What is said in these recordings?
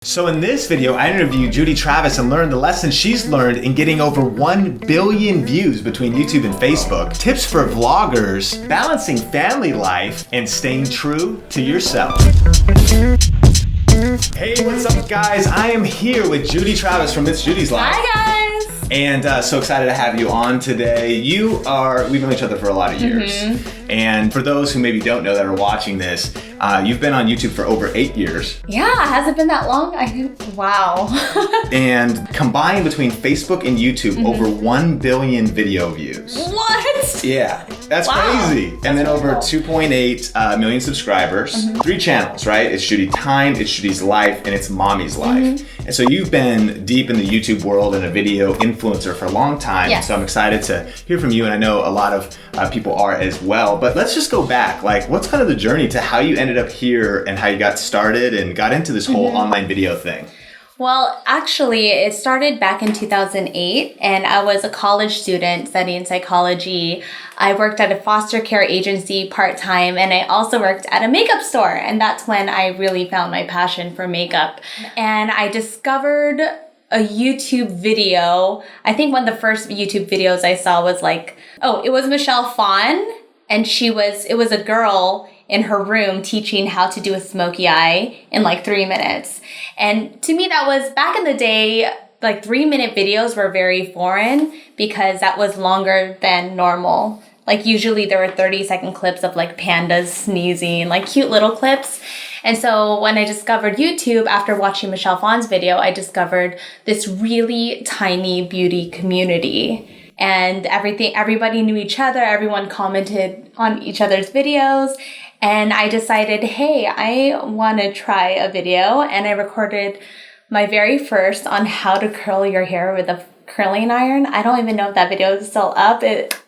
So in this video, I interviewed Judy Travis and learned the lessons she's learned in getting over 1 billion views between YouTube and Facebook, tips for vloggers, balancing family life, and staying true to yourself. Hey, what's up guys? I am here with Judy Travis from ItsJudySlife. Hi guys! And so excited to have you on today. We've known each other for a lot of years. And for those who maybe don't know that are watching this, you've been on YouTube for over 8 years. Yeah, has it been that long? Wow. And combined between Facebook and YouTube, over 1 billion video views. What? Yeah, that's crazy. And then over 2.8 million subscribers. 3 channels, right? It's JudyTime, ItsJudysLife, and ItsMommysLife. And so you've been deep in the YouTube world and a video influencer for a long time. Yes. So I'm excited to hear from you, and I know a lot of people are as well. But let's just go back. Like, what's kind of the journey to how you ended up here and how you got started and got into this whole online video thing? Well, actually, it started back in 2008, and I was a college student studying psychology. I worked at a foster care agency part-time, and I also worked at a makeup store, and that's when I really found my passion for makeup. And I discovered a YouTube video. I think one of the first YouTube videos I saw was it was Michelle Phan, and it was a girl in her room teaching how to do a smoky eye in 3 minutes. And to me, that was, back in the day, 3-minute videos were very foreign because that was longer than normal. Usually there were 30-second clips of pandas sneezing, cute little clips. And so when I discovered YouTube, after watching Michelle Phan's video, I discovered this really tiny beauty community. And everybody knew each other, everyone commented on each other's videos. And I decided, hey, I want to try a video. And I recorded my very first on how to curl your hair with a curling iron. I don't even know if that video is still up.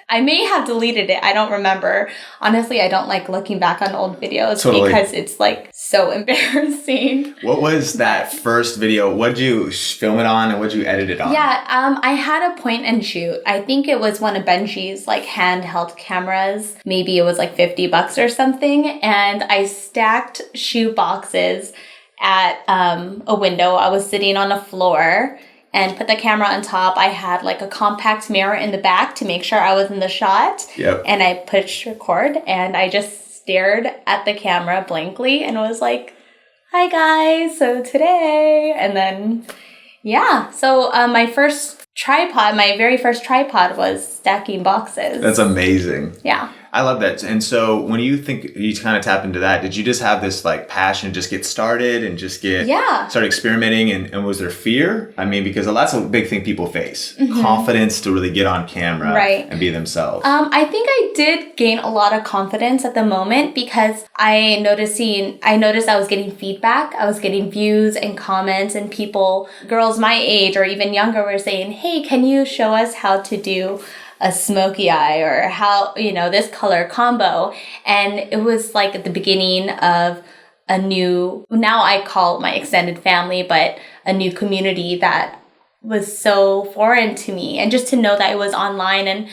I may have deleted it. I don't remember. Honestly, I don't like looking back on old videos because it's so embarrassing. What was that first video? What'd you film it on and what'd you edit it on? Yeah, I had a point and shoot. I think it was one of Benji's handheld cameras. Maybe it was $50 or something. And I stacked shoe boxes at a window. I was sitting on a floor and put the camera on top. I had a compact mirror in the back to make sure I was in the shot. Yep. And I pushed record and I just stared at the camera blankly and was like, hi guys, so today. And then, yeah. So my very first tripod was stacking boxes. That's amazing. Yeah. I love that. And so when you think you kind of tap into that, did you just have this passion to just get started and just start experimenting? And was there fear? I mean, because that's a big thing people face. Confidence to really get on camera and be themselves. I think I did gain a lot of confidence at the moment because I noticed I was getting feedback. I was getting views and comments, and girls my age or even younger, were saying, hey, can you show us how to do a smoky eye or how, this color combo. And it was at the beginning of a new, now I call my extended family, but a new community that was so foreign to me. And just to know that it was online and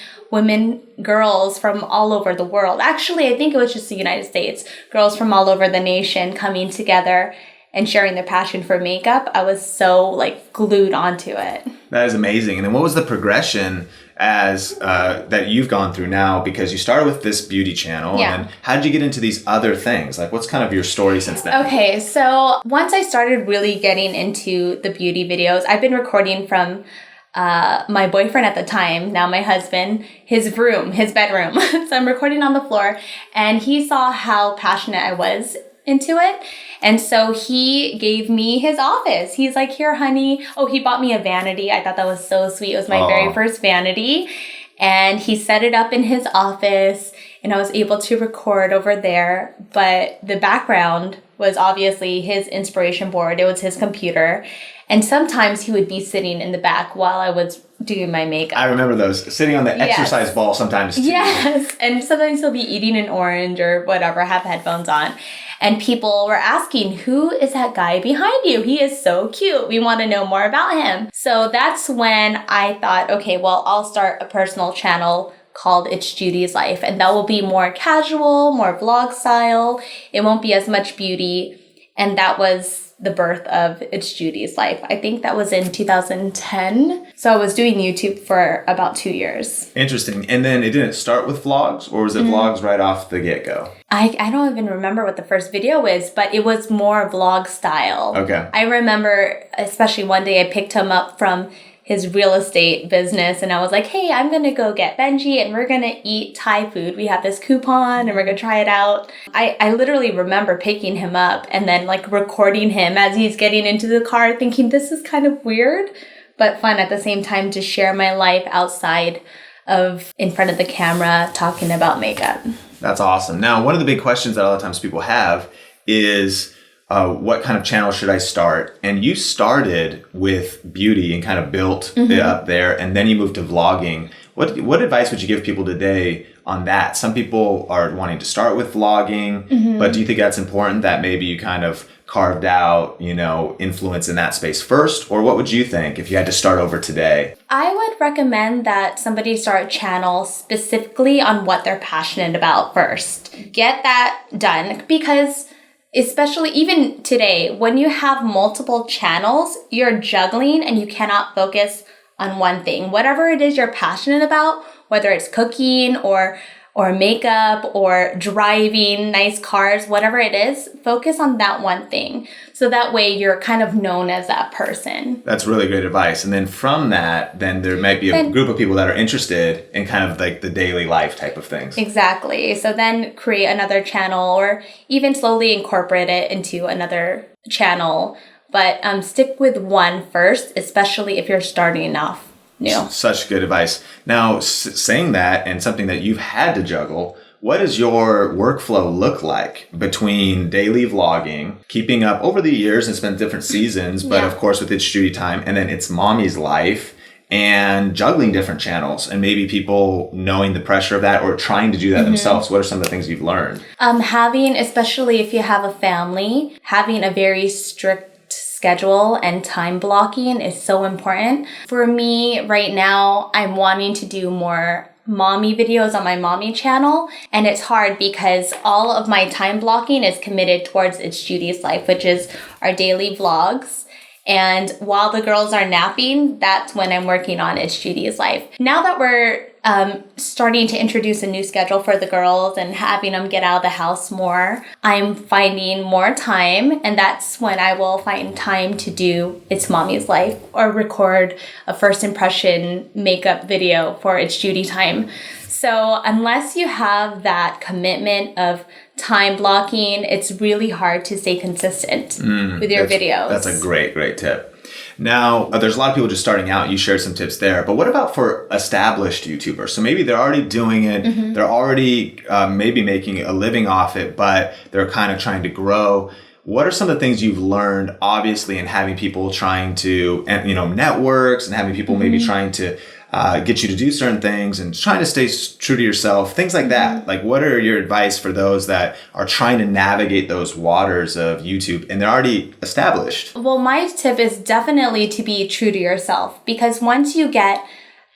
girls from all over the world. Actually, I think it was just the United States, girls from all over the nation coming together and sharing their passion for makeup. I was so glued onto it. That is amazing. And then what was the progression as that you've gone through now? Because you started with this beauty channel, and then how did you get into these other things? What's kind of your story since then? Okay, so once I started really getting into the beauty videos, I've been recording from my boyfriend at the time, now my husband, his bedroom. So I'm recording on the floor, and he saw how passionate I was into it. And so he gave me his office. He's like, here, honey. Oh, he bought me a vanity. I thought that was so sweet. It was my very first vanity. And he set it up in his office, and I was able to record over there. But the background was obviously his inspiration board. It was his computer. And sometimes he would be sitting in the back while I was doing my makeup. I remember those, sitting on the exercise ball sometimes too. Yes, and sometimes he'll be eating an orange or whatever, have headphones on. And people were asking, who is that guy behind you? He is so cute. We want to know more about him. So that's when I thought, okay, well, I'll start a personal channel called ItsJudysLife. And that will be more casual, more vlog style. It won't be as much beauty. And that was the birth of It's Judy's Life. I think that was in 2010. So I was doing YouTube for about 2 years. Interesting. And then it didn't start with vlogs, or was it vlogs right off the get-go? I don't even remember what the first video is, but it was more vlog style. Okay. I remember, especially one day I picked him up from his real estate business and I was like, hey, I'm going to go get Benji and we're going to eat Thai food. We have this coupon and we're going to try it out. I literally remember picking him up and then like recording him as he's getting into the car thinking this is kind of weird, but fun at the same time to share my life outside of in front of the camera talking about makeup. That's awesome. Now, one of the big questions that a lot of times people have is, what kind of channel should I start? And you started with beauty and kind of built it up there, and then you moved to vlogging. What advice would you give people today on that? Some people are wanting to start with vlogging, but do you think that's important that maybe you kind of carved out, influence in that space first? Or what would you think if you had to start over today? I would recommend that somebody start a channel specifically on what they're passionate about first. Get that done because especially even today, when you have multiple channels, you're juggling and you cannot focus on one thing. Whatever it is you're passionate about, whether it's cooking or makeup or driving nice cars, whatever it is, focus on that one thing. So that way you're kind of known as that person. That's really great advice. And then from that, then there might be a group of people that are interested in kind of like the daily life type of things. Exactly. So then create another channel or even slowly incorporate it into another channel. But stick with one first, especially if you're starting off new. Such good advice. Now, saying that and something that you've had to juggle, what does your workflow look like between daily vlogging, keeping up over the years and spent different seasons, but of course with ItsJudyTime, and then ItsMommysLife, and juggling different channels, and maybe people knowing the pressure of that or trying to do that themselves? What are some of the things you've learned? Having, especially if you have a family, having a very strict schedule and time blocking is so important. For me right now, I'm wanting to do more mommy videos on my mommy channel, and it's hard because all of my time blocking is committed towards It's Judy's Life, which is our daily vlogs. And while the girls are napping, that's when I'm working on It's Judy's Life. Now that we're starting to introduce a new schedule for the girls and having them get out of the house more, I'm finding more time, and that's when I will find time to do It's Mommy's Life or record a first impression makeup video for ItsJudyTime. So unless you have that commitment of time blocking, it's really hard to stay consistent with your videos. That's a great tip. Now, there's a lot of people just starting out. You shared some tips there. But what about for established YouTubers? So maybe they're already doing it. They're already maybe making a living off it, but they're kind of trying to grow. What are some of the things you've learned, obviously, in having people trying to, networks and having people maybe trying to get you to do certain things and trying to stay true to yourself, things like that? Like, what are your advice for those that are trying to navigate those waters of YouTube and they're already established? Well, my tip is definitely to be true to yourself, because once you get,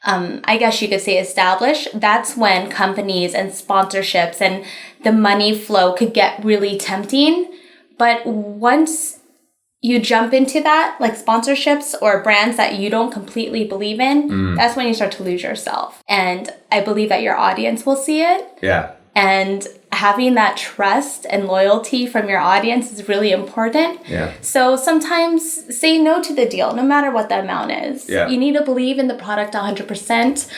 I guess you could say established, that's when companies and sponsorships and the money flow could get really tempting. But once you jump into that, like sponsorships or brands that you don't completely believe in, that's when you start to lose yourself. And I believe that your audience will see it. Yeah. And having that trust and loyalty from your audience is really important. Yeah. So sometimes say no to the deal, no matter what the amount is. Yeah. You need to believe in the product 100%.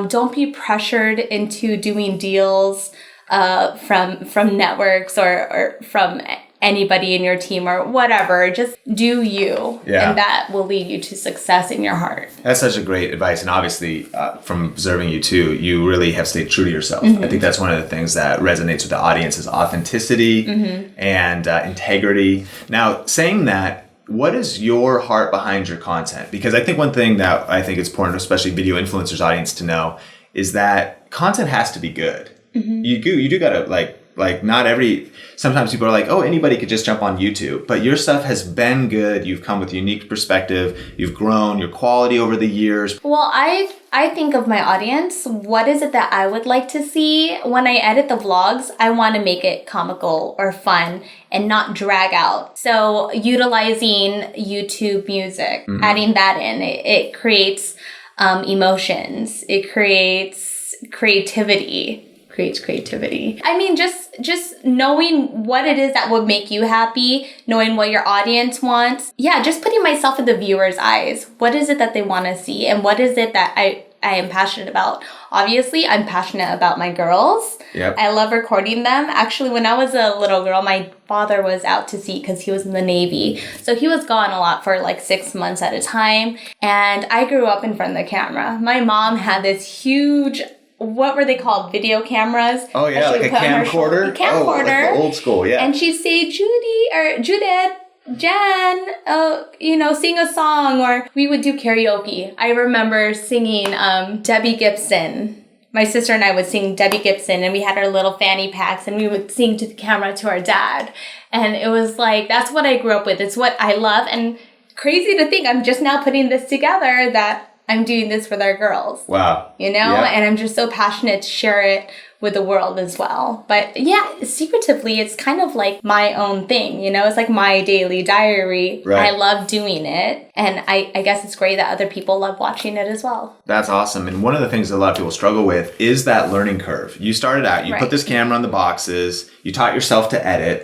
Don't be pressured into doing deals from networks or from anybody in your team or whatever. Just do you. Yeah. And that will lead you to success in your heart. That's such a great advice. And obviously, from observing you too, you really have stayed true to yourself. I think that's one of the things that resonates with the audience is authenticity and integrity. Now, saying that, what is your heart behind your content? Because I think one thing that I think is important, especially video influencers audience, to know is that content has to be good. You do got to Like sometimes people are like, oh, anybody could just jump on YouTube. But your stuff has been good. You've come with a unique perspective. You've grown your quality over the years. Well, I think of my audience. What is it that I would like to see? When I edit the vlogs, I want to make it comical or fun and not drag out. So utilizing YouTube music, adding that in, it creates emotions. It creates creativity. I mean, just knowing what it is that would make you happy, knowing what your audience wants. Yeah, just putting myself in the viewer's eyes. What is it that they want to see? And what is it that I am passionate about? Obviously, I'm passionate about my girls. Yep. I love recording them. Actually, when I was a little girl, my father was out to sea because he was in the Navy. So he was gone a lot for like 6 months at a time. And I grew up in front of the camera. My mom had this huge... What were they called? Video cameras? Oh, yeah, like a camcorder? Camcorder. Oh, like the old school, yeah. And she'd say, Judy, or Judith, Jen, sing a song, or we would do karaoke. I remember singing Debbie Gibson. My sister and I would sing Debbie Gibson, and we had our little fanny packs, and we would sing to the camera to our dad. And it was like, that's what I grew up with. It's what I love. And crazy to think, I'm just now putting this together that I'm doing this for their girls. Wow. You know? Yeah. And I'm just so passionate to share it with the world as well. But yeah, secretively, it's kind of like my own thing, you know? It's like my daily diary. Right. I love doing it. And I guess it's great that other people love watching it as well. That's awesome. And one of the things that a lot of people struggle with is that learning curve. You started out, you put this camera on the boxes, you taught yourself to edit,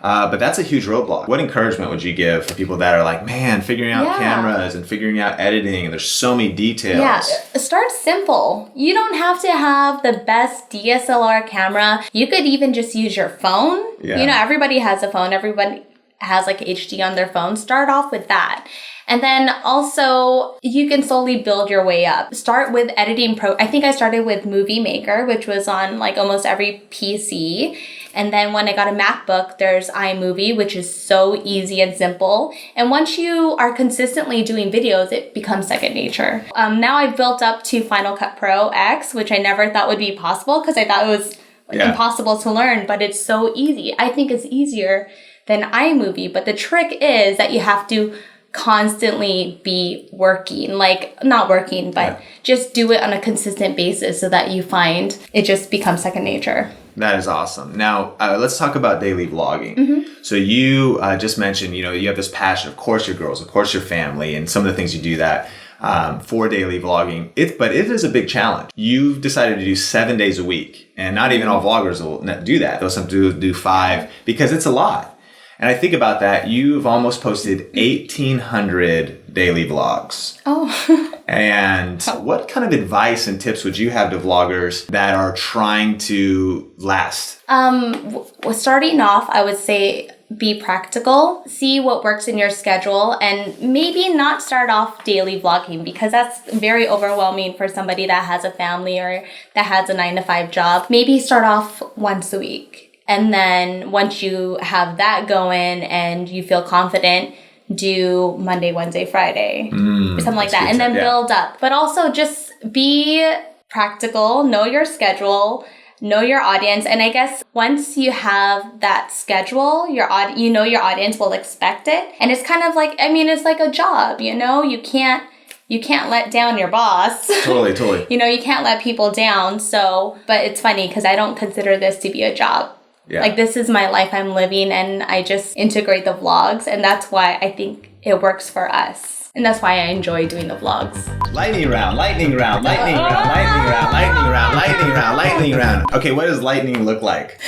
but that's a huge roadblock. What encouragement would you give for people that are like, man, figuring out cameras and figuring out editing, and there's so many details? Yeah, start simple. You don't have to have the best DSLR camera. You could even just use your phone. Yeah. You know, everybody has a phone. Everybody has like HD on their phone. Start off with that. And then also, you can slowly build your way up. Start with editing pro. I think I started with Movie Maker, which was on like almost every PC. And then when I got a MacBook, there's iMovie, which is so easy and simple. And once you are consistently doing videos, it becomes second nature. Now I've built up to Final Cut Pro X, which I never thought would be possible because I thought it was impossible to learn, but it's so easy. I think it's easier than iMovie. But the trick is that you have to constantly be working, like not working, but just do it on a consistent basis so that you find it just becomes second nature. That is awesome. Now, let's talk about daily vlogging. So you just mentioned, you have this passion, of course, your girls, of course, your family, and some of the things you do that for daily vlogging. But it is a big challenge. You've decided to do 7 days a week, and not even all vloggers will do that. They'll some do 5 because it's a lot. And I think about that, you've almost posted 1,800 daily vlogs. Oh. And what kind of advice and tips would you have to vloggers that are trying to last? Starting off, I would say be practical. See what works in your schedule, and maybe not start off daily vlogging because that's very overwhelming for somebody that has a family or that has a 9-to-5 job. Maybe start off once a week. And then once you have that going and you feel confident, do Monday, Wednesday, Friday, something like that. And then build up. But also just be practical, know your schedule, know your audience. And I guess once you have that schedule, your audience will expect it. And it's kind of like, it's like a job, you can't let down your boss. Totally. You can't let people down. So, but it's funny because I don't consider this to be a job. Yeah. Like, this is my life I'm living, and I just integrate the vlogs, and that's why I think it works for us. And that's why I enjoy doing the vlogs. Lightning round, lightning round, lightning round, lightning round, lightning round, lightning round, lightning round. Okay, what does lightning look like?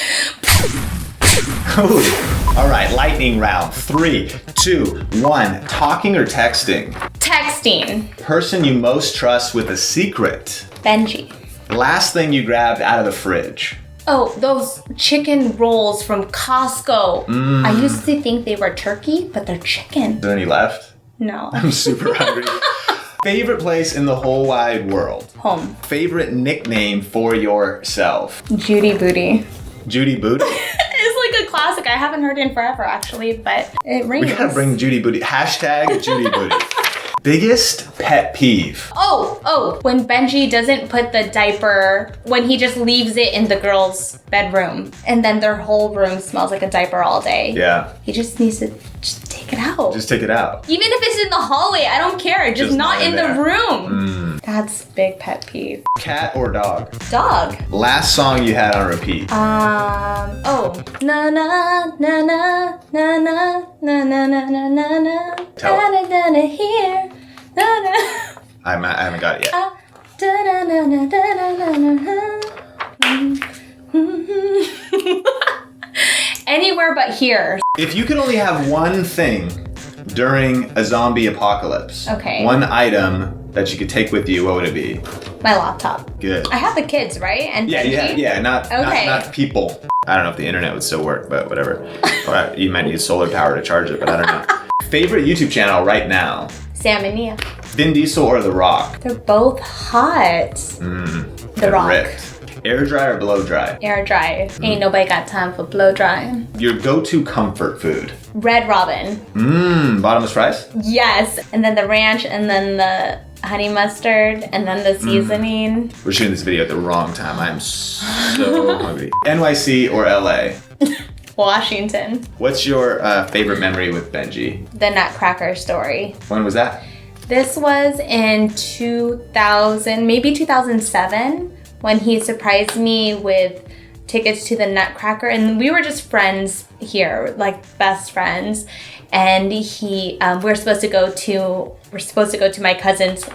All right, lightning round. 3, 2, 1. Talking or texting? Texting. Person you most trust with a secret? Benji. Last thing you grabbed out of the fridge? Oh, those chicken rolls from Costco. I used to think they were turkey, but they're chicken. Is there any left? No. I'm super hungry. Favorite place in the whole wide world? Home. Favorite nickname for yourself? Judy Booty. Judy Booty? It's like a classic. I haven't heard it in forever, actually, but it rings. We gotta bring Judy Booty. # Judy Booty. Biggest pet peeve. Oh, when Benji doesn't put the diaper, when he just leaves it in the girl's bedroom and then their whole room smells like a diaper all day. Yeah. He just needs to just take it out. Just take it out. Even if it's in the hallway, I don't care. Just not in the room. That's big pet peeve. Cat or dog? Dog. Last song you had on repeat. Na na na na na na na na na na na na na na here. Na na. I haven't got it yet. Da na na na na na na. Anywhere but here. If you could only have one thing during a zombie apocalypse, one item that you could take with you, what would it be? My laptop. Good. I have the kids, right? And not people. I don't know if the internet would still work, but whatever. Or you might need solar power to charge it, but I don't know. Favorite YouTube channel right now? Sam and Nia. Vin Diesel or The Rock? They're both hot. The Rock. Ripped. Air dry or blow dry? Air dry. Ain't nobody got time for blow dry. Your go-to comfort food? Red Robin. Bottomless fries? Yes. And then the ranch, and then the honey mustard, and then the seasoning. We're shooting this video at the wrong time. I am so hungry. NYC or LA? Washington. What's your favorite memory with Benji? The Nutcracker story. When was that? This was in 2000, maybe 2007. When he surprised me with tickets to the Nutcracker, and we were just friends here, like best friends. And we're supposed to go to my cousin's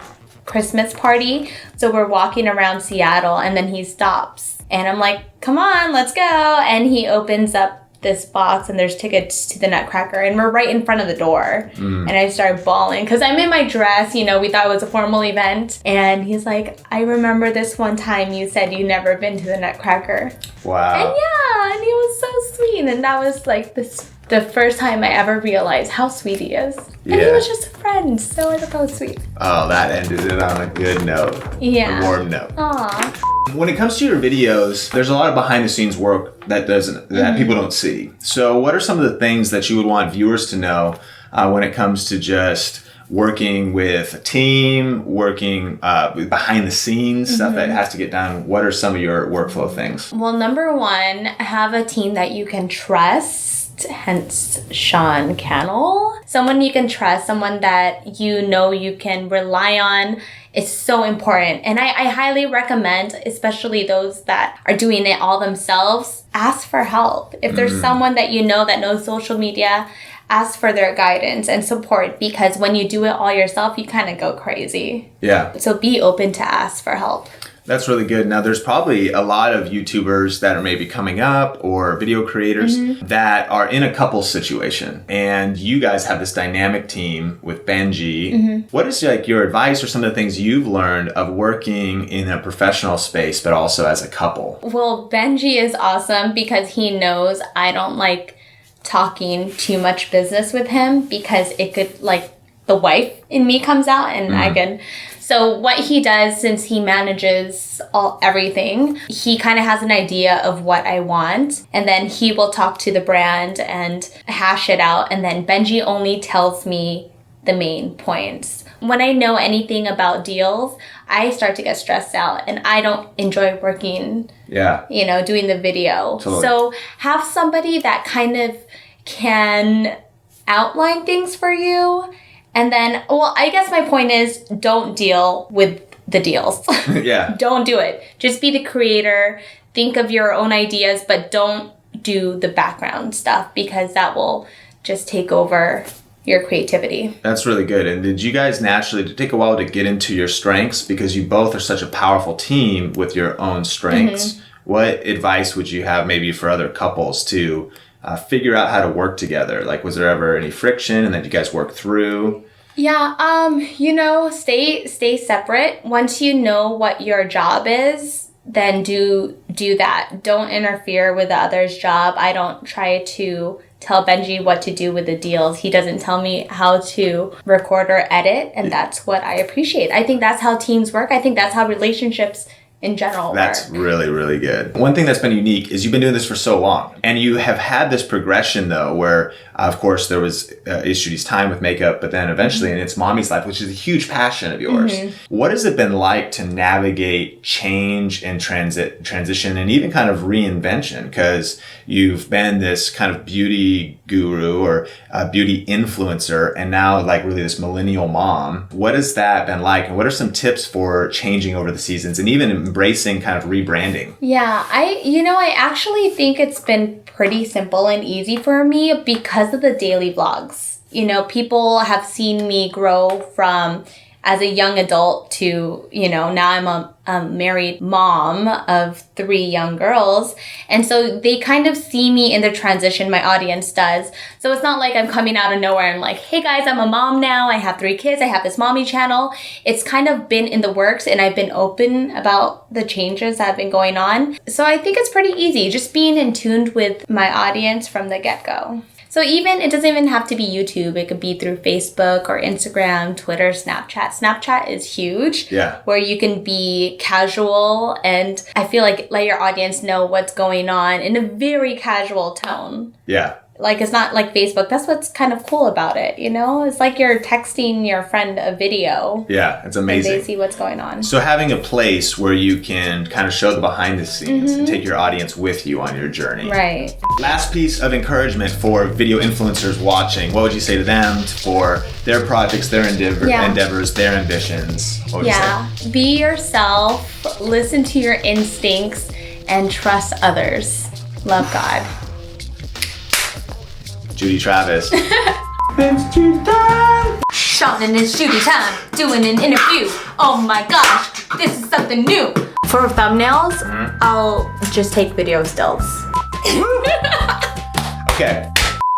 Christmas party. So we're walking around Seattle, and then he stops, and I'm like, "Come on, let's go!" And he opens up this box, and there's tickets to the Nutcracker, and we're right in front of the door. And I started bawling because I'm in my dress, we thought it was a formal event, and he's like, "I remember this one time you said you never been to the Nutcracker." Wow. And he was so sweet, and that was like the first time I ever realized how sweet he is. Yeah. And he was just a friend, so I thought that was sweet. Oh, that ended it on a good note. Yeah. A warm note. Aw. When it comes to your videos, there's a lot of behind the scenes work that people don't see. So what are some of the things that you would want viewers to know when it comes to just working with a team, working behind the scenes, stuff that has to get done? What are some of your workflow things? Well, number one, have a team that you can trust, hence Sean Cannell. Someone you can trust, someone that you can rely on. It's so important. And I highly recommend, especially those that are doing it all themselves, ask for help. If there's someone that that knows social media, ask for their guidance and support, because when you do it all yourself, you kind of go crazy. Yeah. So be open to ask for help. That's really good. Now, there's probably a lot of YouTubers that are maybe coming up, or video creators that are in a couple situation, and you guys have this dynamic team with Benji. What is your advice or some of the things you've learned of working in a professional space, but also as a couple? Well, Benji is awesome because he knows I don't like talking too much business with him, because it could, the wife in me comes out, and I can... So what he does, since he manages everything, he kind of has an idea of what I want, and then he will talk to the brand and hash it out, and then Benji only tells me the main points. When I know anything about deals, I start to get stressed out, and I don't enjoy working, doing the video. Totally. So have somebody that kind of can outline things for you. And then, I guess my point is, don't deal with the deals. Yeah. Don't do it. Just be the creator. Think of your own ideas, but don't do the background stuff, because that will just take over your creativity. That's really good. And did you guys naturally take a while to get into your strengths, because you both are such a powerful team with your own strengths? What advice would you have maybe for other couples to figure out how to work together? Was there ever any friction, and then you guys work through? Yeah, stay separate. Once you know what your job is, then do that. Don't interfere with the other's job. I don't try to tell Benji what to do with the deals. He doesn't tell me how to record or edit, and that's what I appreciate. I think that's how teams work. I think that's how relationships in general That's work. really, really good. One thing that's been unique is you've been doing this for so long. And you have had this progression, though, where, of course, there was ItsJudyTime with makeup, but then eventually in ItsMommysLife, which is a huge passion of yours. What has it been like to navigate change and transition and even kind of reinvention? Because you've been this kind of beauty guru or beauty influencer, and now like really this millennial mom. What has that been like? And what are some tips for changing over the seasons and even embracing kind of rebranding? Yeah, I actually think it's been pretty simple and easy for me because of the daily vlogs. You know, people have seen me grow from as a young adult to, now I'm a married mom of 3 young girls. And so they kind of see me in the transition, my audience does. So it's not like I'm coming out of nowhere and like, hey guys, I'm a mom now. I have 3 kids. I have this mommy channel. It's kind of been in the works and I've been open about the changes that have been going on. So I think it's pretty easy, just being in tune with my audience from the get-go. So it doesn't even have to be YouTube. It could be through Facebook or Instagram, Twitter, Snapchat. Snapchat is huge. Yeah. Where you can be casual and I feel like let your audience know what's going on in a very casual tone. Yeah. Like, it's not like Facebook. That's what's kind of cool about it, It's like you're texting your friend a video. Yeah, it's amazing. And they see what's going on. So having a place where you can kind of show the behind the scenes and take your audience with you on your journey. Right. Last piece of encouragement for video influencers watching. What would you say to them for their projects, their endeavors, their ambitions? What would you say? Be yourself, listen to your instincts, and trust others. Love God. Judy Travis. It's Judy time! Sean and it's Judy time, doing an interview. Oh my gosh, this is something new. For thumbnails, I'll just take video stills. Okay.